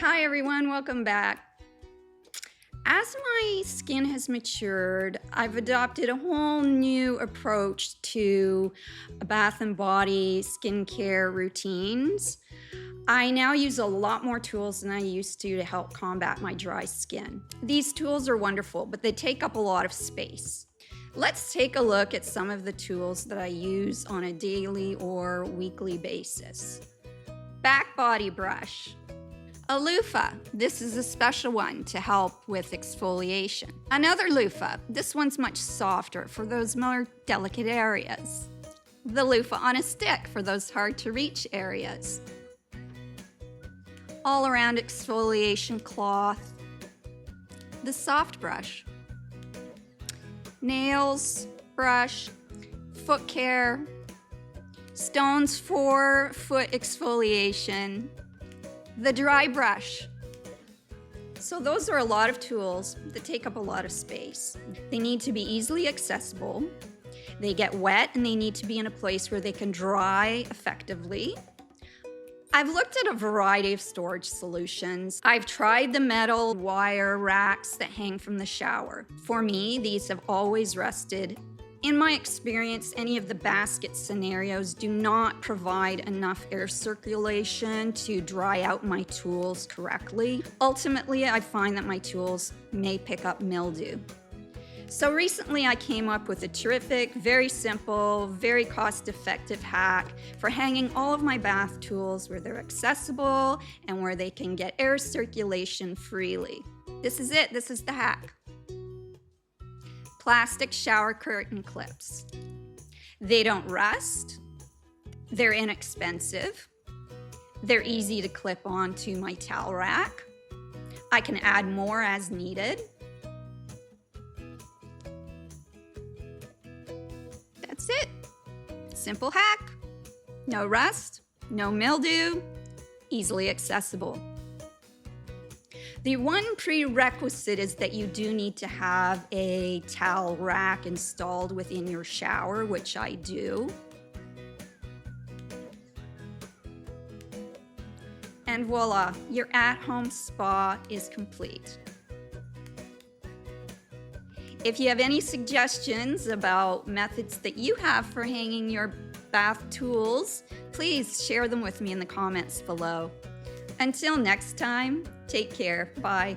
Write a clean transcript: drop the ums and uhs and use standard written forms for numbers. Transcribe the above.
Hi everyone, welcome back. As my skin has matured, I've adopted a whole new approach to bath and body skincare routines. I now use a lot more tools than I used to help combat my dry skin. These tools are wonderful, but they take up a lot of space. Let's take a look at some of the tools that I use on a daily or weekly basis. Back body brush. A loofah. This is a special one to help with exfoliation. Another loofah. This one's much softer for those more delicate areas. The loofah on a stick for those hard to reach areas. All around exfoliation cloth. The soft brush. Nails, brush, foot care, stones for foot exfoliation. The dry brush. So those are a lot of tools that take up a lot of space. They need to be easily accessible. They get wet and they need to be in a place where they can dry effectively. I've looked at a variety of storage solutions. I've tried the metal wire racks that hang from the shower. For me, these have always rested. In my experience, any of the basket scenarios do not provide enough air circulation to dry out my tools correctly. Ultimately, I find that my tools may pick up mildew. So recently I came up with a terrific, very simple, very cost-effective hack for hanging all of my bath tools where they're accessible and where they can get air circulation freely. This is it, this is the hack. Plastic shower curtain clips. They don't rust, they're inexpensive, they're easy to clip onto my towel rack. I can add more as needed. That's it. Simple hack. No rust, no mildew, easily accessible. The one prerequisite is that you do need to have a towel rack installed within your shower, which I do. And voila, your at-home spa is complete. If you have any suggestions about methods that you have for hanging your bath tools, please share them with me in the comments below. Until next time, take care. Bye.